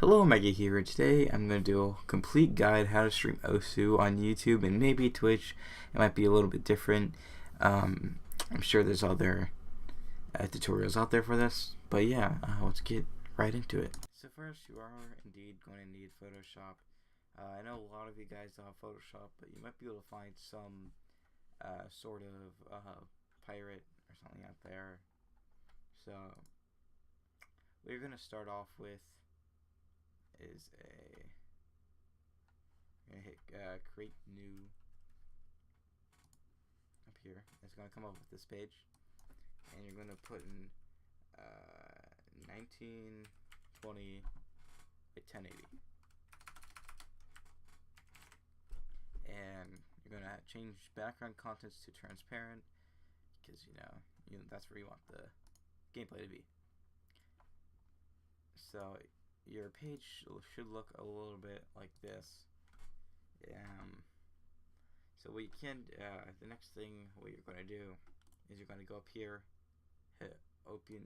Hello, Maggie here. Today I'm going to do a complete guide how to stream Osu on YouTube and maybe Twitch. It might be a little bit different. I'm sure there's other tutorials out there for this, but yeah, let's get right into it. So first, you are indeed going to need Photoshop. I know a lot of you guys don't have Photoshop, but you might be able to find some sort of pirate or something out there. So what you're going to start off with is you're gonna hit create new up here. It's gonna come up with this page, and you're gonna put in 1920 by 1080, and you're gonna change background contents to transparent because you know that's where you want the gameplay to be. So your page should look a little bit like this. So what you can, the next thing what you're going to do is you're going to go up here, hit open,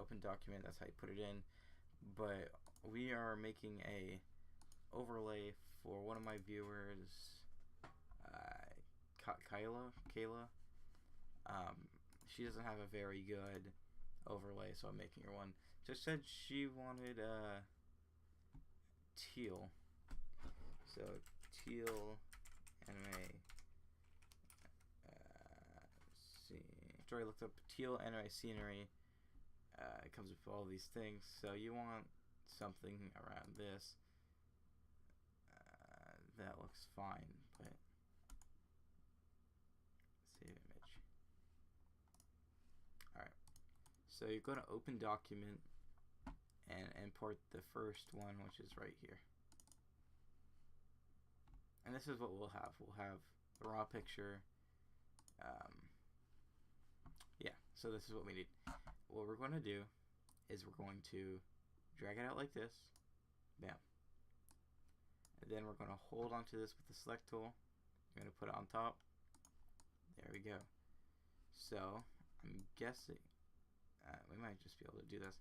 open document, that's how you put it in. But we are making a overlay for one of my viewers, Kayla. She doesn't have a very good overlay, so I'm making her one. Just said she wanted teal, so teal anime. After I looked up teal anime scenery, it comes with all these things. So you want something around this. That looks fine, but save image. Alright, so you're going to open document and import the first one, which is right here. And this is what we'll have. We'll have the raw picture. Yeah, so this is what we need. What we're going to do is we're going to drag it out like this. Bam. And then we're going to hold onto this with the select tool. We're going to put it on top. There we go. So I'm guessing we might just be able to do this.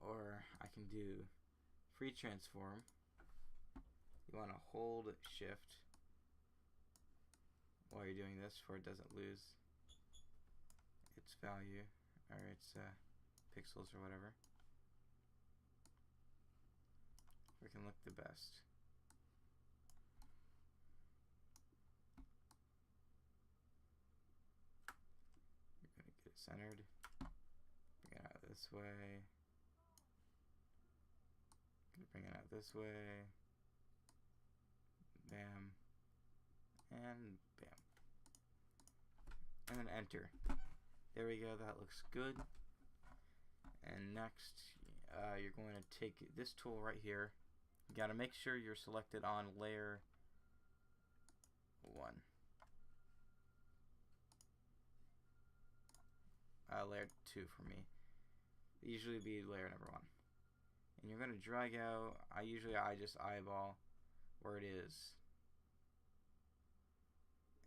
Or I can do free transform. You want to hold shift while you're doing this for it doesn't lose its value or its pixels or whatever. We can look the best. You're going to get it centered. Bring it out this way. Bring it out this way. Bam. And bam. And then enter. There we go, that looks good. And next, you're going to take this tool right here. You gotta make sure you're selected on layer 1. Layer 2 for me. Usually be layer number 1. And you're going to drag out, I just eyeball where it is.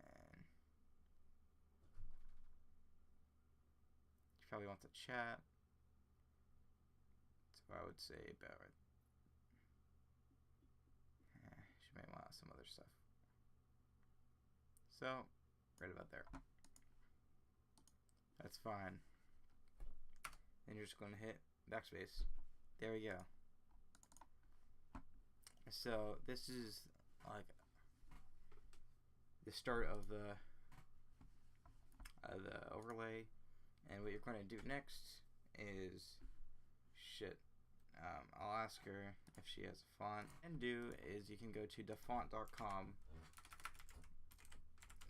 And you probably want the chat. So I would say about it. She might want some other stuff. So, right about there. That's fine. Then you're just going to hit backspace. There we go. So this is like the start of the overlay, and what you're going to do next is I'll ask her if she has a font. And do is you can go to dafont.com.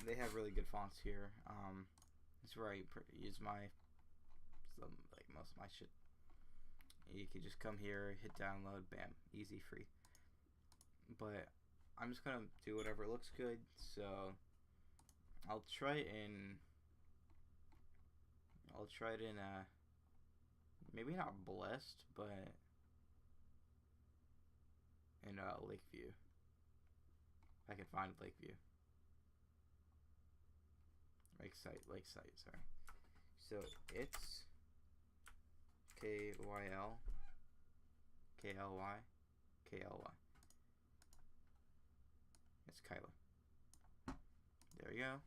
They have really good fonts here. This is where I use most of my shit. You could just come here, hit download, bam, easy, free. But I'm just gonna do whatever looks good. So I'll try it in maybe not Blessed, but in Lakeview. If I can find Lakeview. Lakeside, sorry. So it's K-Y-L, K-L-Y, K-L-Y. It's Kyla. There we go.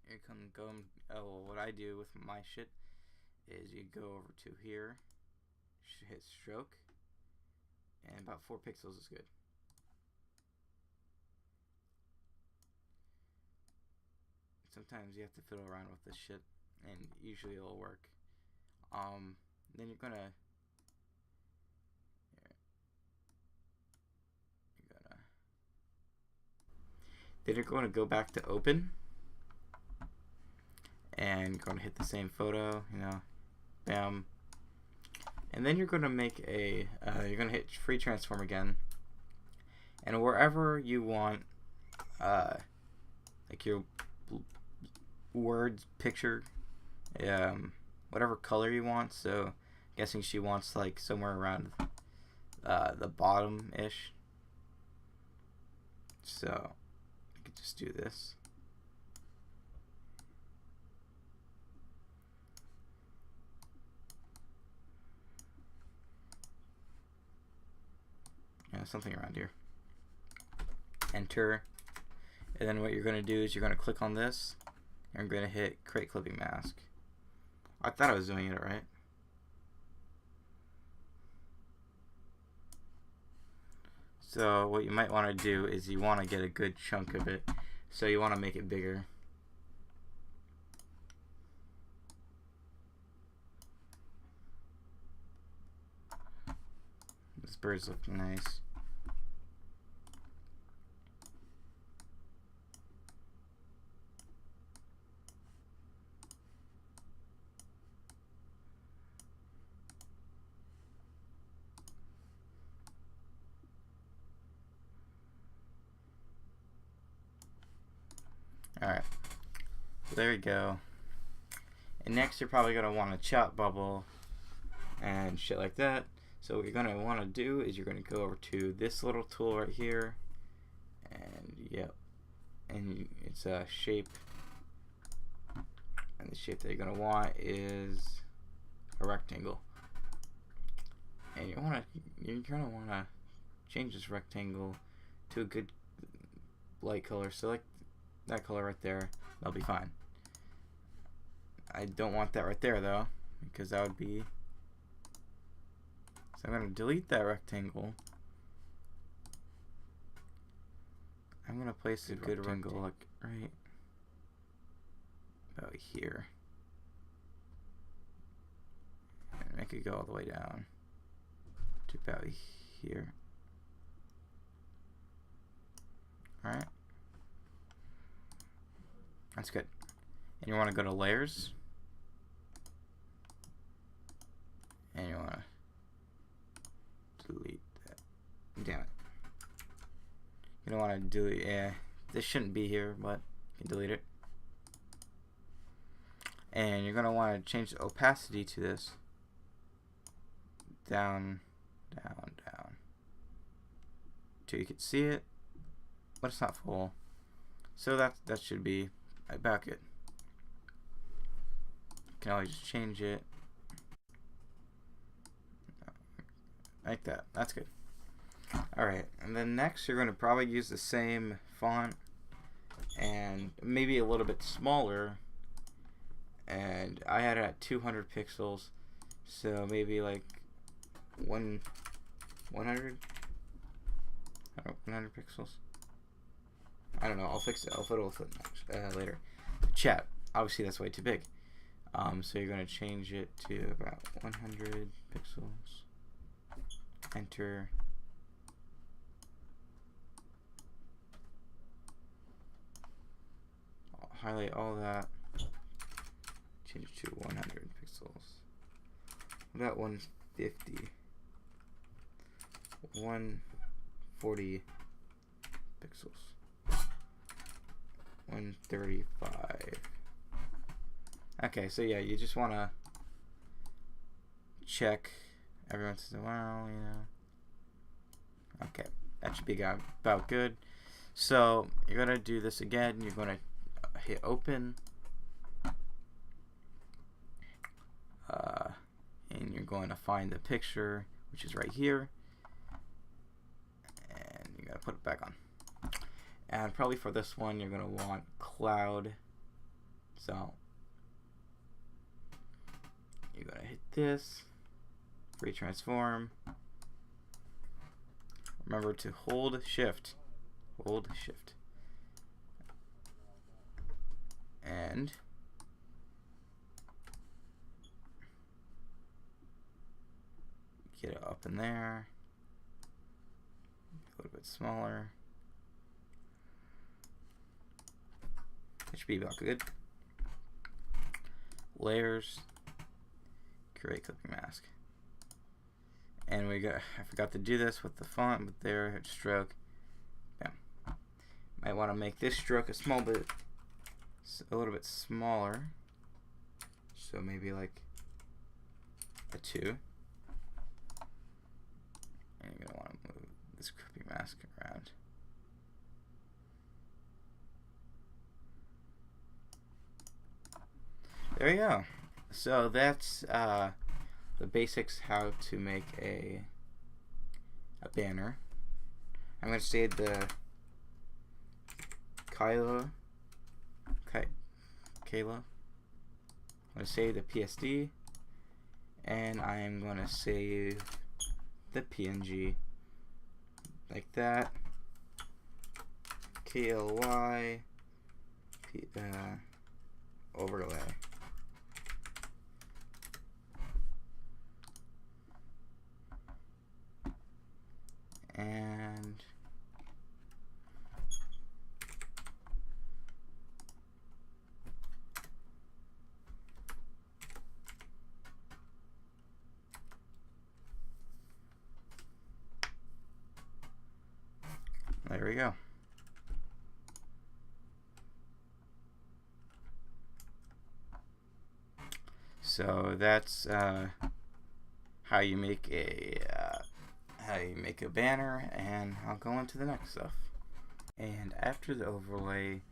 Here go. Oh, what I do with my shit is you go over to here, hit stroke, and about 4 pixels is good. Sometimes you have to fiddle around with this shit, and usually it'll work. Then you're gonna go back to open, and going to hit the same photo, bam. And then you're going to make you're going to hit free transform again, and wherever you want, like your words picture, whatever color you want. So I'm guessing she wants like somewhere around the bottom ish. So I could just do this. Something around here. Enter. And then what you're going to do is you're going to click on this, and I'm going to hit create clipping mask. I thought I was doing it right. So what you might want to do is you want to get a good chunk of it, so you want to make it bigger. This bird's looking nice. Alright, so there you go. And next you're probably going to want a chat bubble and shit like that. So what you're going to want to do is you're going to go over to this little tool right here, and yep, and it's a shape, and the shape that you're going to want is a rectangle. And you're going to want to change this rectangle to a good light color. Select that color right there, that'll be fine. I don't want that right there though, because that would be, so I'm going to delete that rectangle. I'm going to place a good rectangle like right about here, and make it go all the way down to about here. Alright, that's good. And you want to go to layers, and you want to delete that. Damn it. You don't want to delete, this shouldn't be here, but you can delete it. And you're going to want to change the opacity to this. Down, down, down. Till you can see it, but it's not full. So that should be about good. You can always just change it. Like that. That's good. Alright, and then next you're going to probably use the same font and maybe a little bit smaller. And I had it at 200 pixels, so maybe like 100? I don't know, 100 pixels? I don't know, I'll fix it. I'll fiddle with it later. Chat, obviously that's way too big. So you're going to change it to about 100 pixels. Enter. I'll highlight all that. Change it to 100 pixels. About 150. 140 pixels. 135. Okay, so yeah, you just want to check every once in a while, you know. Okay, that should be about good. So you're gonna do this again. You're gonna hit open. going to find the picture, which is right here, and you're going to put it back on. And probably for this one, you're going to want cloud. So you're going to hit this, free transform. Remember to hold shift. Hold shift. And get it up in there. A little bit smaller. It should be about good. Layers. Create clipping mask. And I forgot to do this with the font, but there, stroke. Bam. Might want to make this stroke a little bit smaller. So maybe like a 2. And you're going to want to move this clipping mask around. There you go. So that's the basics how to make a banner. I'm going to save the Kayla. I'm going to save the PSD, and I am going to save the PNG like that. KLY overlay. And there we go. So that's how you make a banner, and I'll go into the next stuff. And after the overlay,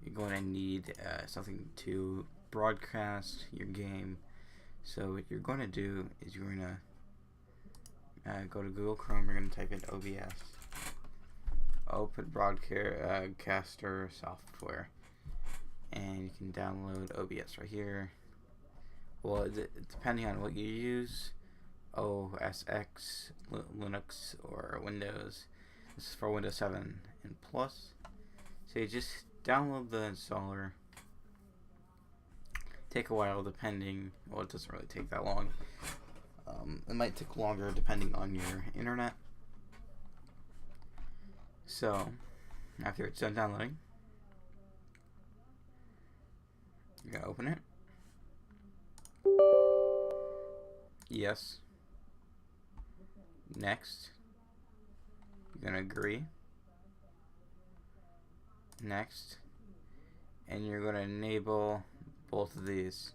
you're going to need something to broadcast your game. So what you're going to do is you're going to go to Google Chrome. You're going to type in OBS, Open Broadcaster Software, and you can download OBS right here. Well, depending on what you use, OS X, Linux, or Windows. This is for Windows 7 and Plus. So you just download the installer. Take a while depending. Well, it doesn't really take that long. It might take longer depending on your internet. So after it's done downloading, you're gonna open it. Yes. Next. You're gonna agree. Next. And you're gonna enable both of these.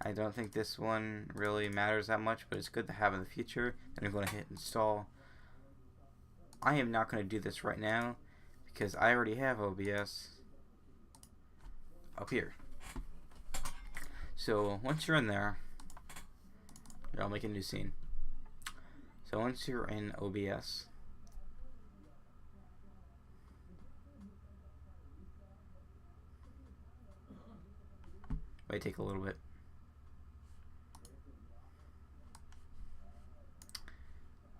I don't think this one really matters that much, but it's good to have in the future. Then you're gonna hit install. I am not gonna do this right now because I already have OBS up here. So once you're in there, I'll make a new scene. So once you're in OBS, might take a little bit.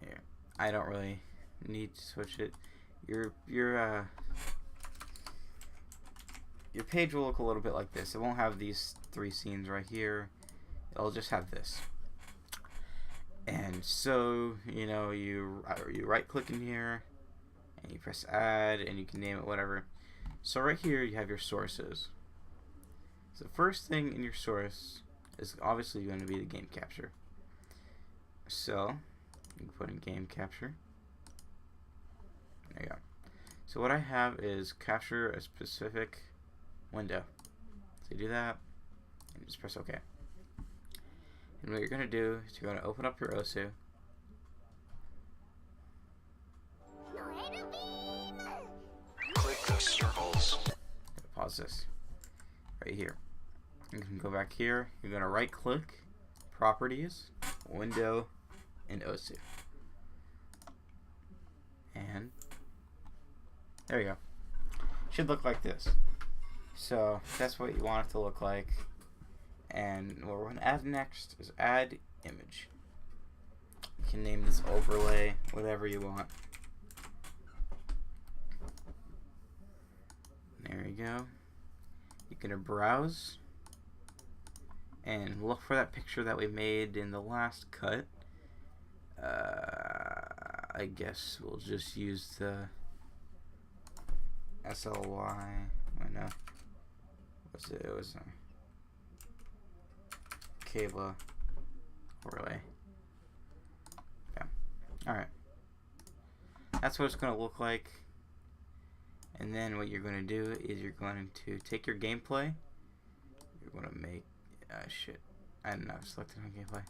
Here, I don't really need to switch it. Your page will look a little bit like this. It won't have these 3 scenes right here. It'll just have this. And so, you know, you right click in here and you press add and you can name it whatever. So right here you have your sources. So the first thing in your source is obviously going to be the game capture. So you can put in game capture. There you go. So what I have is capture a specific window. So you do that and just press OK. And what you're going to do is you're going to open up your OSU. Click the circles. Pause this right here. You can go back here. You're going to right click, properties, window in Osu. And there we go. Should look like this. So that's what you want it to look like. And what we're going to add next is add image. You can name this overlay, whatever you want. There you go. You're going to browse and look for that picture that we made in the last cut. I guess we'll just use the SLY. I know. What's it? It was a cable overlay. Yeah. Alright. That's what it's going to look like. And then what you're going to do is you're going to take your gameplay. You're going to make shit. I don't know. Selected on gameplay.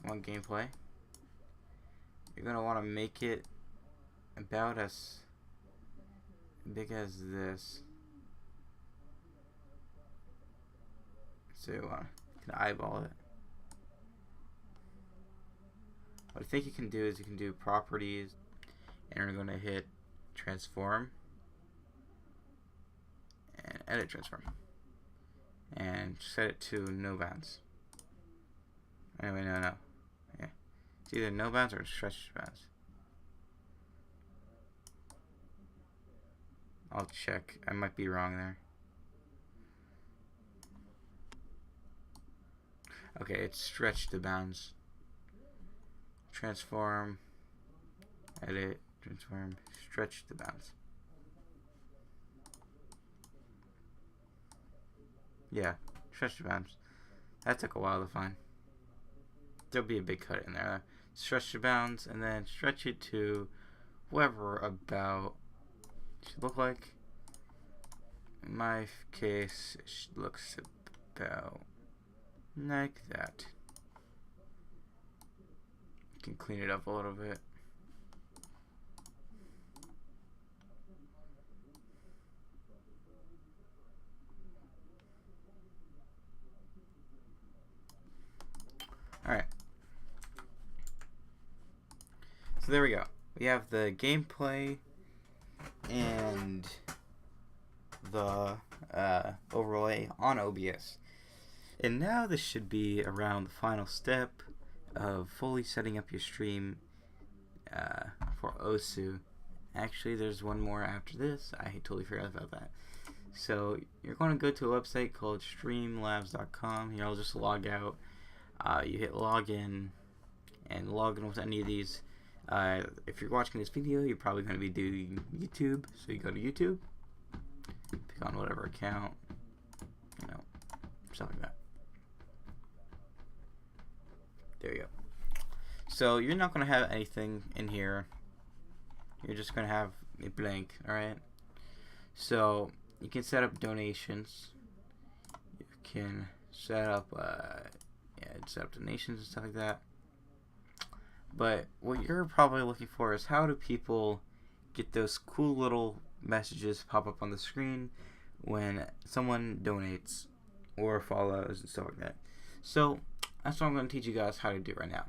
One gameplay. You're going to want to make it about as big as this. So you can eyeball it. What I think you can do is you can do properties, and we're going to hit transform and edit transform and set it to no bounds. Anyway, no. Yeah. It's either no bounds or stretch bounds. I'll check. I might be wrong there. Okay, it's stretch the bounds. Transform, edit, transform, stretch the bounds. Yeah, stretch the bounds. That took a while to find. There'll be a big cut in there. Stretch the bounds and then stretch it to whatever about should look like. In my case, it looks about like that. You can clean it up a little bit. Alright. So there we go. We have the gameplay and the overlay on OBS. And now this should be around the final step of fully setting up your stream for Osu. Actually, there's one more after this. I totally forgot about that. So you're going to go to a website called streamlabs.com. Here, I'll just log out. You hit login and log in with any of these. If you're watching this video, you're probably going to be doing YouTube. So you go to YouTube, pick on whatever account, you know, something like that. There you go. So you're not going to have anything in here. You're just going to have a blank, alright? So you can set up donations. You can set up, set up donations and stuff like that. But what you're probably looking for is how do people get those cool little messages pop up on the screen when someone donates or follows and stuff like that. So that's what I'm going to teach you guys how to do right now.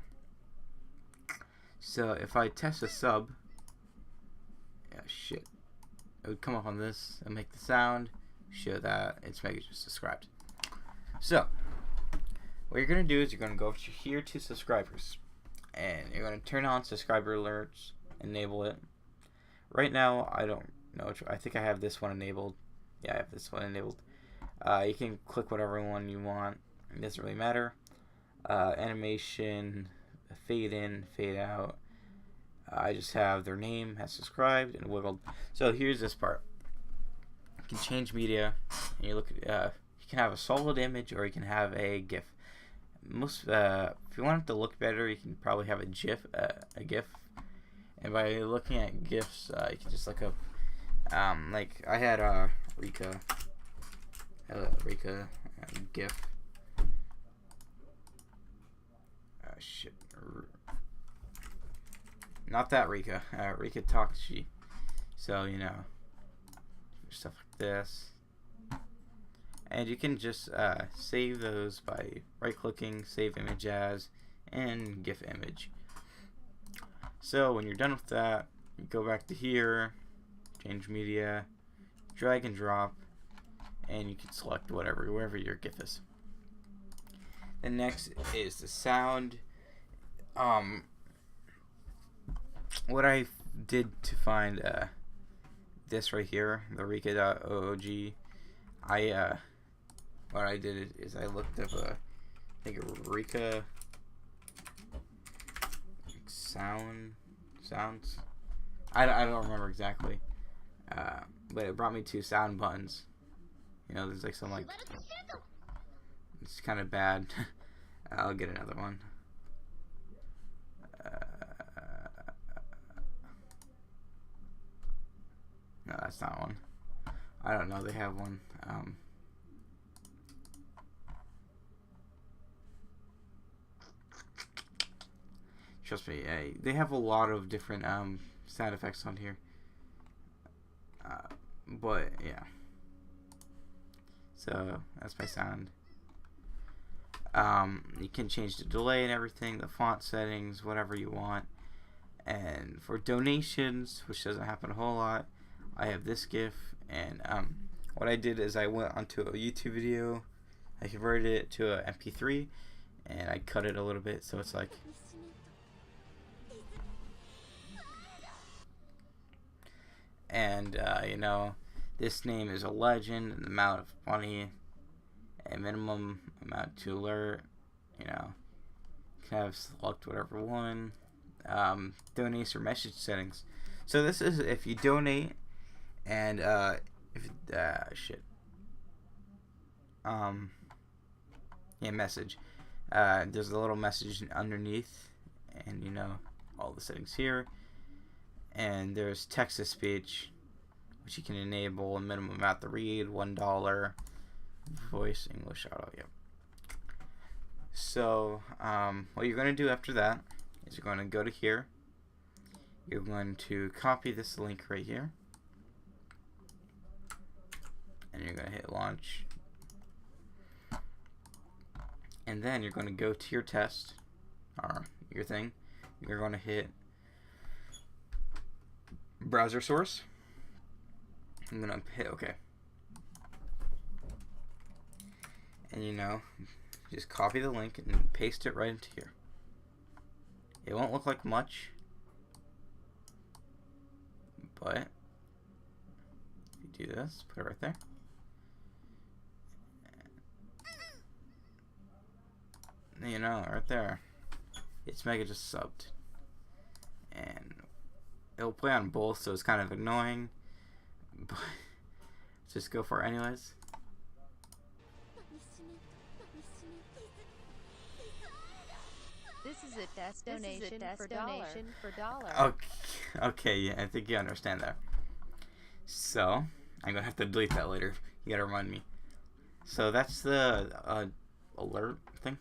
So if I test a sub, it would come up on this and make the sound, show that it's making you subscribed. So what you're going to do is you're going to go over here to subscribers, and you're going to turn on subscriber alerts, enable it. Right now, I don't know. I think I have this one enabled. Yeah, I have this one enabled. You can click whatever one you want. It doesn't really matter. Animation, fade in, fade out. I just have their name as subscribed and wiggled. So here's this part. You can change media. And you look at. You can have a solid image or you can have a GIF. If you want it to look better, you can probably have a GIF. And by looking at GIFs, you can just look up. Like I had Rika GIF. Shit. Not that Rika. Rika Takashi. So, you know, stuff like this. And you can just save those by right-clicking, save image as, and GIF image. So when you're done with that, you go back to here, change media, drag and drop, and you can select wherever your GIF is. The next is the sound. What I did to find this right here, the Rika.oog, what I did is I looked up I think a Rika sounds. I don't remember exactly, but it brought me to sound buttons. You know, there's like some like, it's kind of bad. I'll get another one. No, that's not one. I don't know. They have one. Trust me, they have a lot of different sound effects on here. But yeah. So that's my sound. You can change the delay and everything, the font settings, whatever you want. And for donations, which doesn't happen a whole lot, I have this GIF. And what I did is I went onto a YouTube video, I converted it to a MP3, and I cut it a little bit so it's like. And you know, this name is a legend, an amount of money, a minimum amount to alert. You know, you can have select whatever one. Donation or message settings. So this is if you donate, and yeah, message. There's a little message underneath, and you know all the settings here. And there's text to speech, which you can enable a minimum amount to read, $1. Voice English auto, yep. So what you're going to do after that is you're going to go to here. You're going to copy this link right here, and you're going to hit launch. And then you're going to go to your test, or your thing. You're going to hit browser source. I'm gonna hit OK, and you know, just copy the link and paste it right into here. It won't look like much, but if you do this, put it right there. You know, right there, it's mega just subbed, and it'll play on both, so it's kind of annoying, but just go for it anyways. This is a test donation for dollar. Okay, yeah, I think you understand that. So I'm gonna have to delete that later. You gotta remind me. So that's the alert thing.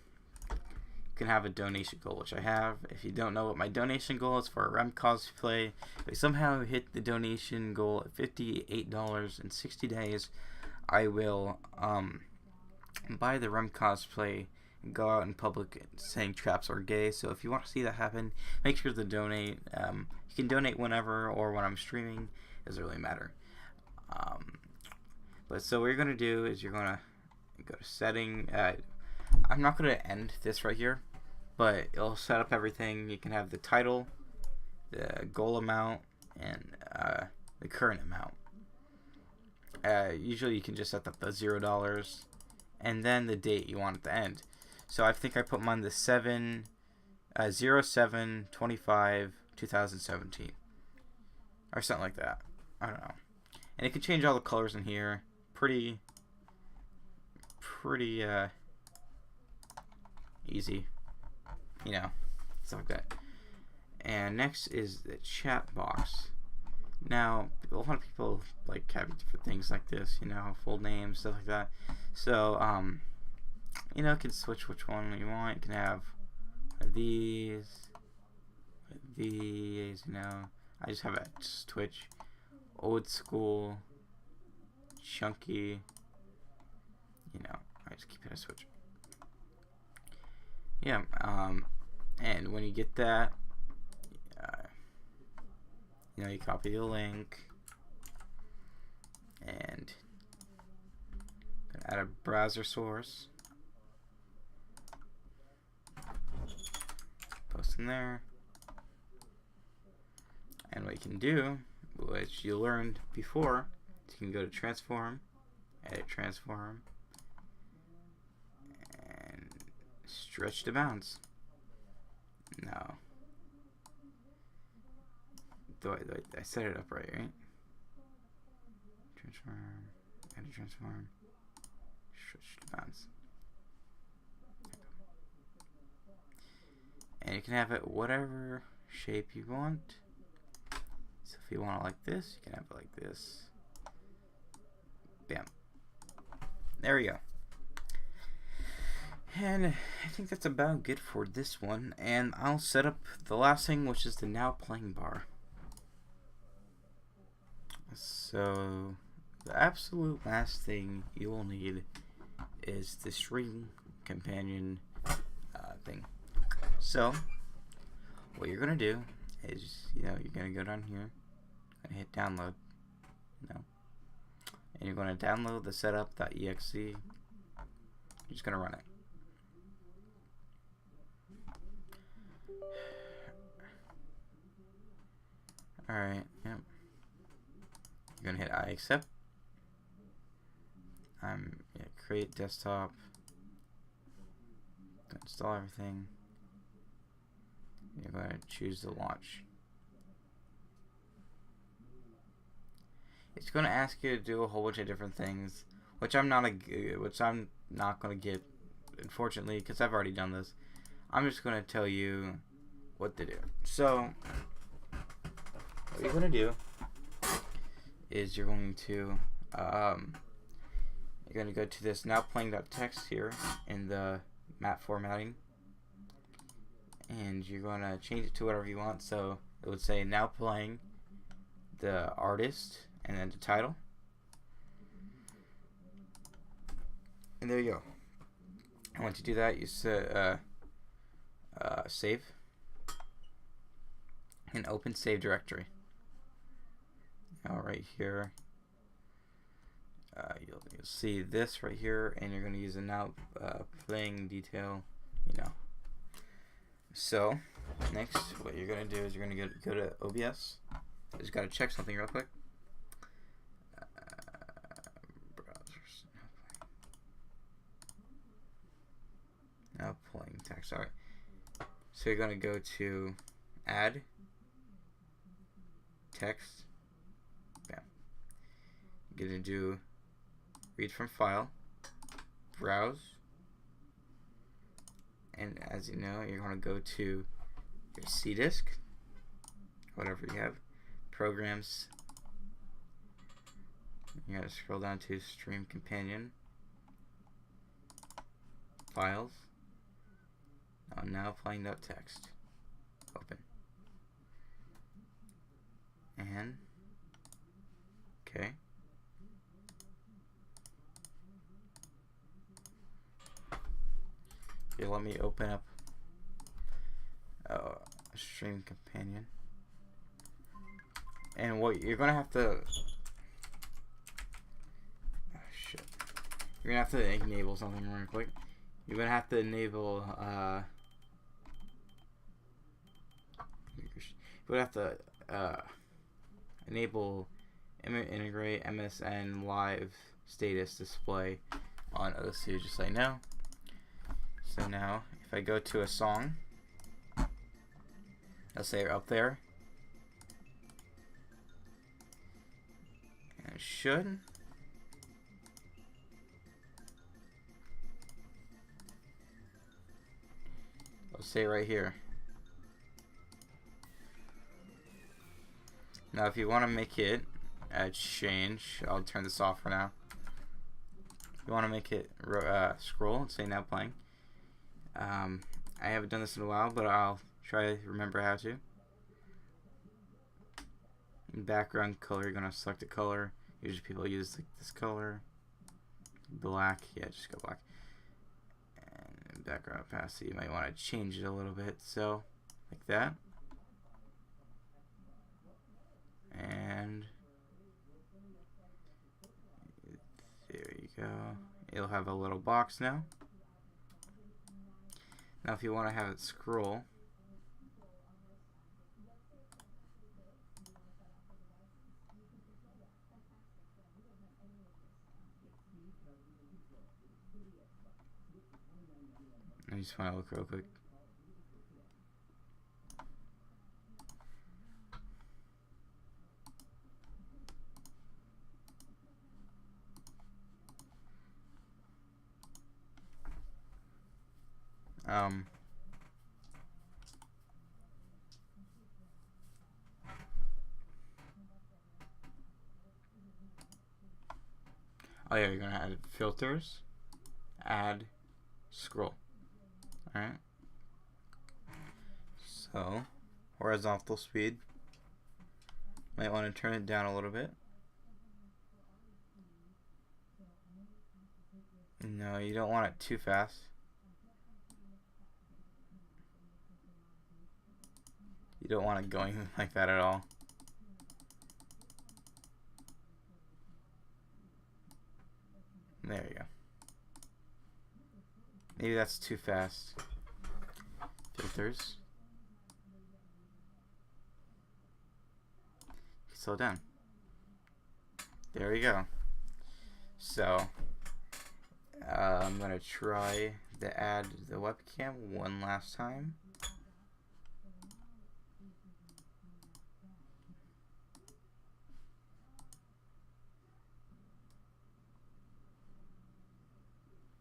You can have a donation goal, which I have. If you don't know what my donation goal is for a REM cosplay, if I somehow hit the donation goal at $58 in 60 days, I will buy the REM cosplay and go out in public saying traps are gay. So if you want to see that happen, make sure to donate. You can donate whenever or when I'm streaming. It doesn't really matter. But so what you're going to do is you're going to go to setting. I'm not going to end this right here, but it'll set up everything. You can have the title, the goal amount, and the current amount. Usually you can just set up the $0 and then the date you want it to end. So I think I put mine the 07/25/2017 or something like that. I don't know. And it can change all the colors in here. Pretty easy, you know, stuff like that. And next is the chat box. Now, a lot of people like having different things like this, you know, full names, stuff like that. So, you know, you can switch which one you want. You can have these, you know. I just have a Twitch, old school, chunky, you know. I just keep it a switch. Yeah, And when you get that, you copy the link and add a browser source, post in there, and what you can do, which you learned before, is you can go to transform, edit transform, and stretch to bounds. No. I set it up right? Transform, edit transform, stretch to bounds. And you can have it whatever shape you want. So if you want it like this, you can have it like this. Bam. There we go. And I think that's about good for this one. And I'll set up the last thing, which is the now playing bar. So the absolute last thing you will need is the stream companion thing. So what you're gonna do is, you're gonna go down here and hit download, and you're gonna download the setup.exe. You're just gonna run it. Alright, yep. You're gonna hit I accept. Create desktop. Install everything. You're going to choose the launch. It's going to ask you to do a whole bunch of different things, which I'm not going to get, unfortunately, because I've already done this. I'm just going to tell you what to do. So what you're going to do is you're going to go to this now playing.txt here in the map formatting, and you're going to change it to whatever you want. So it would say now playing, the artist, and then the title, and there you go. And once you do that, you set save and open save directory. Now right here, you'll see this right here, and you're going to use a now playing detail, So next, what you're going to do is you're going to go to OBS. I just got to check something real quick. Browsers. Now playing text. Alright. So you're going to go to add text. Bam. You're going to do read from file, browse, and as you know, you're going to go to your C disk, whatever you have, programs. You got to scroll down to stream companion, files. Now playing.txt, open, and okay. Here, let me open up a stream companion. And what you're gonna have to, you're gonna have to enable something real quick. You're gonna have to enable you're gonna have to enable integrate MSN live status display on OSU, just like now. So now, if I go to a song, I'll say up there, and it should. I'll say right here. Now, if you want to make it change, I'll turn this off for now. If you want to make it scroll and say now playing. I haven't done this in a while, but I'll try to remember how to. In background color, you're going to select a color. Usually people use like this color. Black. Yeah, just go black. And background opacity, you might want to change it a little bit, so like that. And there you go. It'll have a little box now. Now if you want to have it scroll, I just want to look real quick. Oh yeah, you're gonna add filters, add scroll. Alright. So, horizontal speed. Might want to turn it down a little bit. No, you don't want it too fast. You don't want it going like that at all. There you go. Maybe that's too fast. Filters. Slow down. There we go. So, I'm going to try to add the webcam one last time.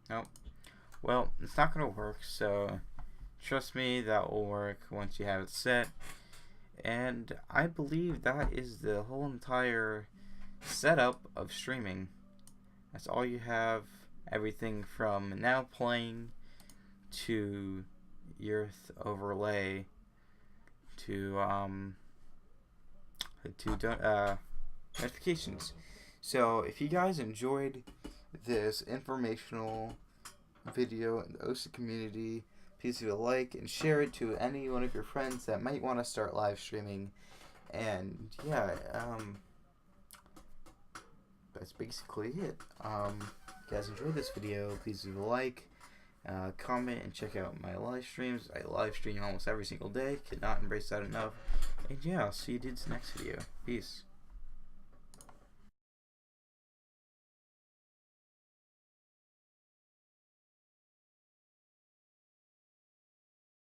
Nope. Well, it's not going to work, so trust me, that will work once you have it set. And I believe that is the whole entire setup of streaming. That's all you have. Everything from now playing to your overlay to notifications. So if you guys enjoyed this informational video in the OSU community, please do a like and share it to any one of your friends that might want to start live streaming. And yeah, that's basically it. If you guys enjoyed this video, please do a like, comment, and check out my live streams. I live stream almost every single day. Could not embrace that enough. And yeah, I'll see you dudes next video. Peace.